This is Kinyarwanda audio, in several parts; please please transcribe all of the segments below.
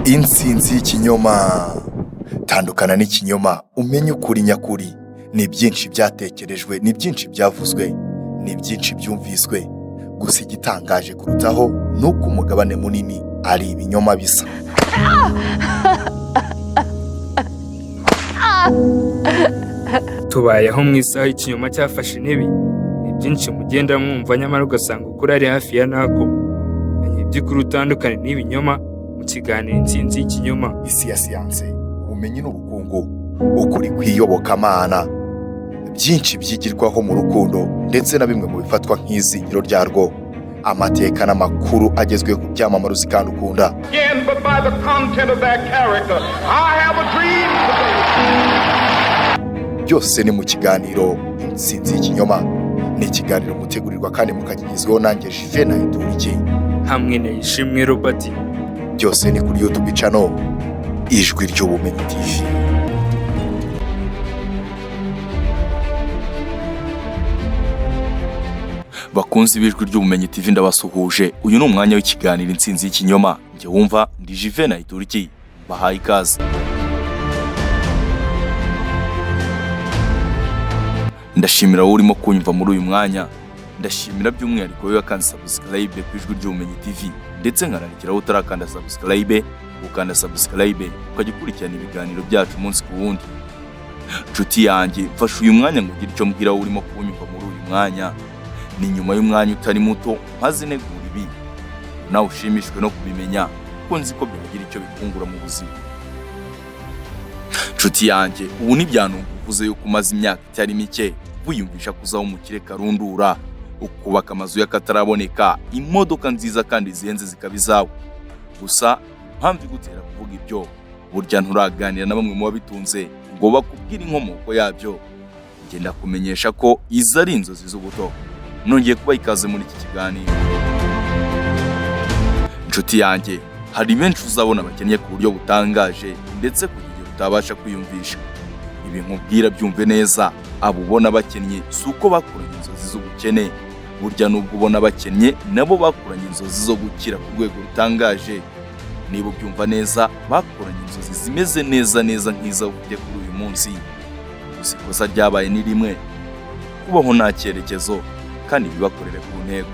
Intsinzi y'ikinyoma. Tandukana n'ikinyoma umenye ukuri nyakuri. Ni byinshi byatekerejwe, ni byinshi byavuzwe, ni byinshi byumviswe. Gusa igitangaje kurutaho ni uko umugabane munini ari ibinyoma bisa. Tubayeho mu isaha y'ikinyoma cyafashe intebe. Ni byinshi mugenda mwumva nyamara ugasanga ukuri ari hafi ya nako. Menya iby'ukuri utandukane n'ibinyoma mu kiganiro Intsinzi y'ikinyoma. Isi ya siyanse, ubumenyi n'ubukungu, ukuri kw'iyobokamana, byinshi byigirwaho mu rukundo ndetse na bimwe mu bifatwa nk'izingiro ryarwo. Amateka n'amakuru agezweho ku byamamare uzi kandi ukunda. Byose ni mu kiganiro Intsinzi y'ikinyoma. Ni ikiganiro mutegurirwa kandi mukagezwaho nanjye Juvenal Iduriki hamwe na Ishimwe Robert. Byose ni kuri YouTube channel Ijwi ry'Ubumenyi TV. Bakunzi b'Ijwi ry'Ubumenyi TV ndabasuhuje. Uyu ni umwanya w'ikiganiro Intsinzi y'ikinyoma. Njye wumva ndi Juvenal Iduriki. Bahaye ikaze. Ndashimira wowe urimo kunyumva muri uyu mwanya. Ndashimira by'umwihariko wowe wakanze subscribe ku Ijwi ry'Ubumenyi TV, ndetse nkanarikiraho utarakanda subscribe, ukanda subscribe ukajya ukurikirana ibiganiro byacu umunsi ku wundi. Nshuti yanjye, mfashe uyu mwanya ngo ugire icyo mbwira wowe urimo kunyumva muri uyu mwanya. Ni nyuma y'umwanya utari muto maze negura ibi, nawe ushimishwe no kubimenya kuko nzi ko byagira icyo bikungura mu buzima. Nshuti yanjye, ubu ntibyanunga uvuze yuko umaze imyaka itari mike wiyumvisha kuzaho umukire karundura, ukubaka amazu y'akataraboneka, imodoka nziza kandi zihenze zikaba izawe. Gusa impamvu igutera kuvuga ibyo, burya nturaganira na bamwe mu babitunze ngo bakubwire inkomoko yabyo. Ngenda kumenyesha ko izi ari inzozi z'ubuto. Nongeye kuba ikaze muri iki kiganiro. Nshuti yanjye, hari benshi uzabona bakennye ku buryo butangaje ndetse ku kigero utabasha kwiyumvisha. Ibi nkubwira byumve neza, abo ubona bakennye si uko bakuranye inzozi z'ubukene. Burya nubwo ubona bakennye nabo bakuranye inzozi zo gukira ku rwego rutangaje. Niba ubyumva neza, bakuranye inzozi zimeze neza nk'iza ufite kuri uyu munsi. Gusa ikosa ryabaye ni rimwe: kubaho nta cyerekezo kandi bibakorere ku ntego.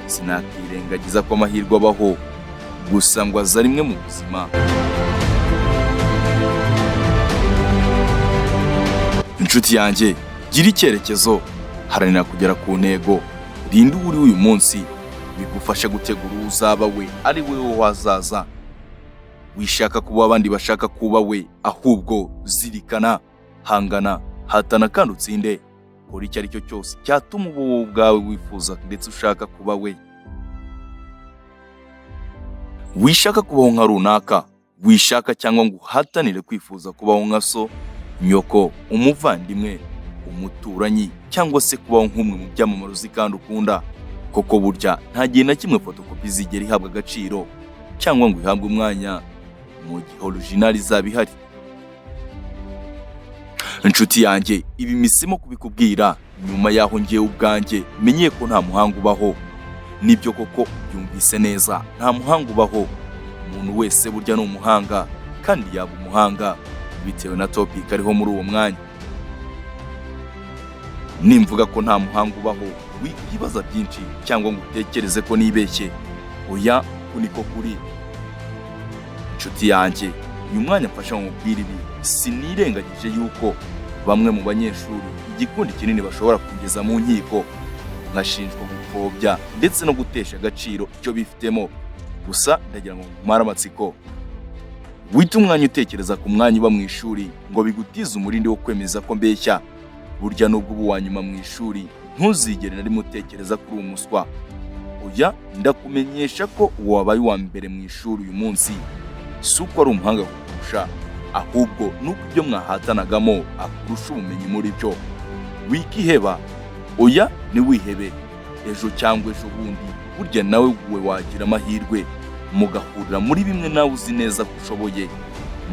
Sinakirengagiza ko amahirwe abaho, gusa ngo aza rimwe mu buzima. Inshuti yanjye, gira icyerekezo, haranira kugera ku ntego. Rinda uri uyu munsi, bigufasha gutegura uzaba we ari we wazaza. Wishaka kuba abandi bashaka kuba we, ahubwo zirikana, hangana, hatana kandi utsinde. Kora icyo ari cyo cyose cyatuma uba wowe ubwawe wifuza ndetse ushaka kuba we. Wishaka kubaho nka runaka, wishaka cyangwa ngo uhatanire kwifuza kubaho nka so, nyoko, umuvandimwe, umuturanyi, cyangwa se kubaho nk'umwe mu byamamare uzi kandi ukunda. Koko burya nta gihe na kimwe fotokopi zigera ihabwa agaciro cyangwa ngo ihabwe umwanya mu gihe original izaba ihari. Inshuti yanjye, ibi misimo kubikubwira nyuma yaho ngewe ubwanjye menye ko nta muhanga ubaho. Nibyo koko byumvise neza, nta muhanga ubaho. Umuntu wese burya ni umuhanga, kandi yaba umuhanga bitewe na topic ariho muri uwo mwanya. Nimvuga ko nta muhanga ubaho, wibaza byinshi cyangwa ngo utekereze ko nibeshye. Oya, niko kuri. Inshuti yanjye, uyu mwanya mfasha nkubwira ibi, sinirengagije yuko bamwe mu banyeshuri igikundi kinini bashobora kugeza mu nkiko, nkashinjwa gupfobya ndetse no gutesha agaciro icyo bifitemo. Gusa ndagira ngo nkumare amatsiko, wita umwanya utekereza ku mwanya uba mu ishuri ngo bigutize umurindi wo kwemeza ko mbeshya. Burya nubwo ubu wanyuma mu ishuri, ntuzigere na rimwe utekereza kuri umuswa. Oya, ndakumenyesha ko uwo wabaye uwa mbere mu ishuri uyu munsi si uko ari umuhanga kukurusha, ahubwo nuko ibyo mwahatanagamo akurusha ubumenyi muri byo. Wikiheba, oya ntiwihebe. Ejo cyangwa ejo bundi burya nawe wagira amahirwe mugahurira muri bimwe nawe uzi neza ko ushoboye,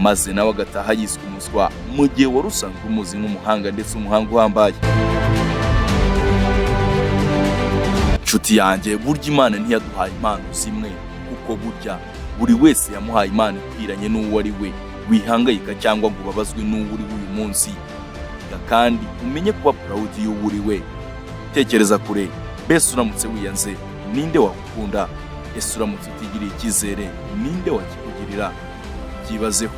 maze nawe agataha yiswe umuswa mu gihe wari usanzwe umuzi nk'umuhanga ndetse umuhanga uhambaye. Nshuti yanjye, burya Imana ntiyaduhaye impano zimwe, kuko burya buri wese yamuhaye impano ikwiranye n'uwo ari we. Wihangayika cyangwa ngo ubabazwe n'uwo uri uyu munsi, kandi umenye kuba proud y'uwo uri we. Tekereza kure, mbese uramutse wiyanze ninde wagukunda? Ese uramutse utigiriye icyizere ninde wakikugirira? Byibazeho.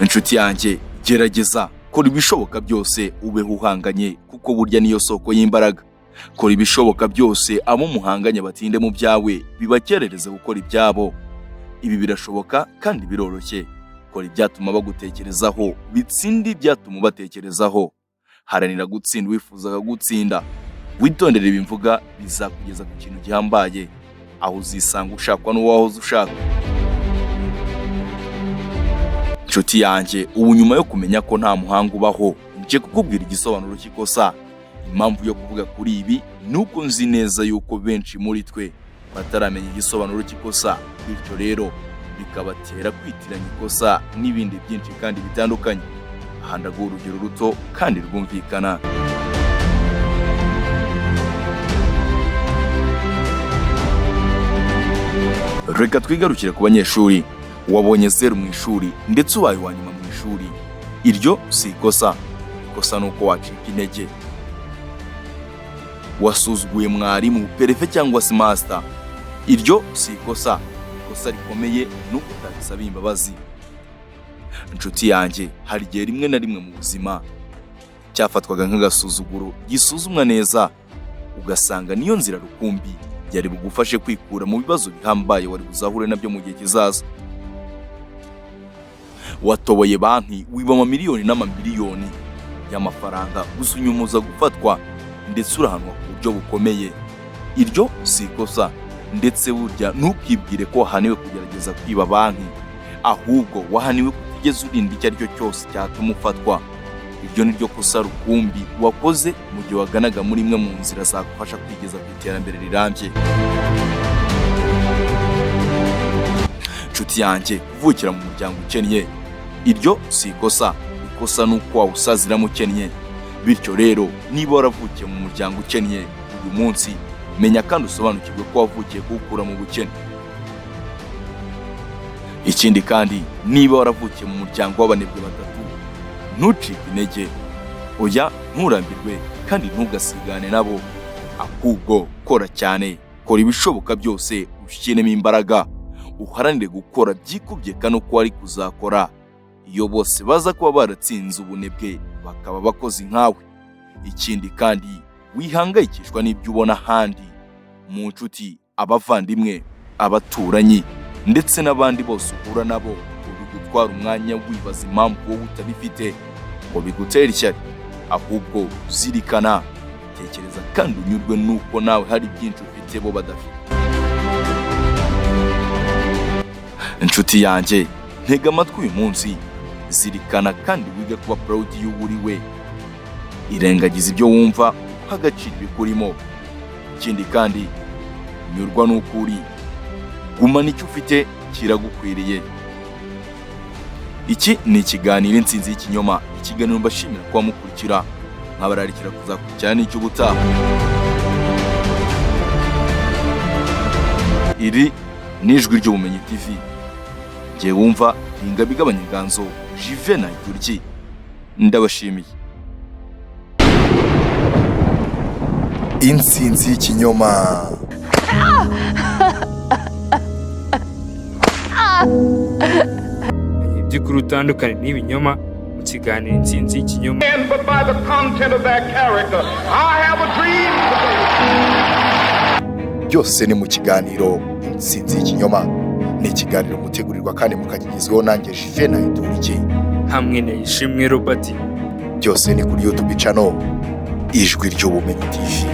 Inshuti yanjye, gerageza kora ibishoboka byose ubeho uhanganye, kuko burya niyo soko y'imbaraga. Kora ibishoboka byose abo muhanganye batinde mu byawe, bibakerereze gukora ibyabo. Ibi birashoboka kandi biroroshye. Kora ibyatuma bagutekerezaho, bitsinde ibyatuma batekerezaho. Haranira gutsinda wifuzaga gutsinda. Witondere ibi mvuga, bizakugeza ku kintu gihambaye, aho uzisanga ushakwa n'uwahoze ushaka. Inshuti yanjye, ubu nyuma yo kumenya ko nta muhanga ubaho, nje kukubwira igisobanuro cy'ikosa. Impamvu yo kuvuga kuri ibi nuko nzi neza yuko benshi muri twe bataramenya igisobanuro cy'ikosa, bityo rero bikabatera kwitiranya ikosa n'ibindi byinshi kandi bitandukanye. Aha ndaguha urugero ruto kandi rwumvikana. Reka twigarukire ku banyeshuri. Wabonye 0 mu ishuri ndetse ubaye wa nyuma mu ishuri. Iryo si ikosa. Ikosa nuko wacika intege. Wasuzuguye mwarimu, perefe cyangwa se master. Iryo si ikosa. Ikosa rikomeye nuko utabisaba imbabazi. Inshuti yanjye, hari igihe rimwe na rimwe mu buzima cyafatwaga nk'agasuzuguro gisuzumwa neza, ugasanga niyo nzira rukumbi yari bugufashe kwikura mu bibazo bihambaye wari buzahure nabyo mu gihe kizaza. Watoboye banki, wiba amamiliyoni n'amamiliyoni y'amafaranga, gusa unyumuza gufatwa ndetse urahanwa ku buryo bukomeye. Iryo si ikosa, ndetse burya ntukibwire ko wahaniwe kugerageza kwiba banki, ahubwo wahaniwe kutigeze urinda icyo ari cyo cyose cyatuma ufatwa. Iryo ni ryo kosa rukumbi wakoze mu gihe waganaga muri imwe mu nzira zagufasha kwigeza ku iterambere rirambye. Inshuti yanjye, kuvukira mu muryango ukennye, iryo si ikosa. Ikosa nuko wawusaziramo ukennye. Bityo rero, niba waravukiye mu muryango ukennye uyu munsi, menya kandi usobanukirwe ko wavukiye kuwukura mu bukene. Ikindi kandi, niba waravukiye mu muryango w'abanebwe batatu, ntucike intege. Oya, nturambirwe kandi ntugasigane nabo. Ahubwo kora cyane, kora ibishoboka byose, ushyiremo imbaraga, uharanire gukora byikubye kandi uko wari kuzakora iyo bose baza kuba baratsinze ubunebwe bakaba bakoze nkawe. Ikindi kandi, wihangayikishwa n'ibyo ubona ahandi, mu nshuti, abavandimwe, abaturanyi ndetse n'abandi bose uhura nabo, ngo bigutwara umwanya wibaza impamvu wowe utabifite, ngo bigutere ishyari. Ahubwo zirikana, tekereza kandi unyurwe nuko nawe hari byinshi ufite bo badafite. Inshuti yanjye, ntega amatwi uyu munsi, zirikana kandi wige kuba proud y'uwo uri we. Irengagiza ibyo wumva, uha agaciro ibikurimo. Ikindi kandi, nyurwa n'uko uri, gumana icyo ufite kiragukwiriye. Iki ni ikiganiro Intsinzi y'Ikinyoma. Ikiganiro mbashimira kuba mukurikira, nkabararikira kuzakurikirana n'icy'ubutaha. Iri ni Ijwi ry'Ubumenyi TV. Jye wumva Ingabigabanya Inganzo Juvenal Turki. Ndabashimiye. Intsinzi y'Ikinyoma. Iby'ukuri utandukanye n'ibinyoma mu kiganiro Intsinzi y'Ikinyoma. But by the content of their character, I have a dream today. Byose ni mu kiganiro Intsinzi y'Ikinyoma. Ni ikiganiro mutegurirwa kandi mukagizweho nanjye Juvenal Turki hamwe na Ishimwe Robert. Byose ni kuri YouTube channel Ijwi ry'Ubumenyi TV.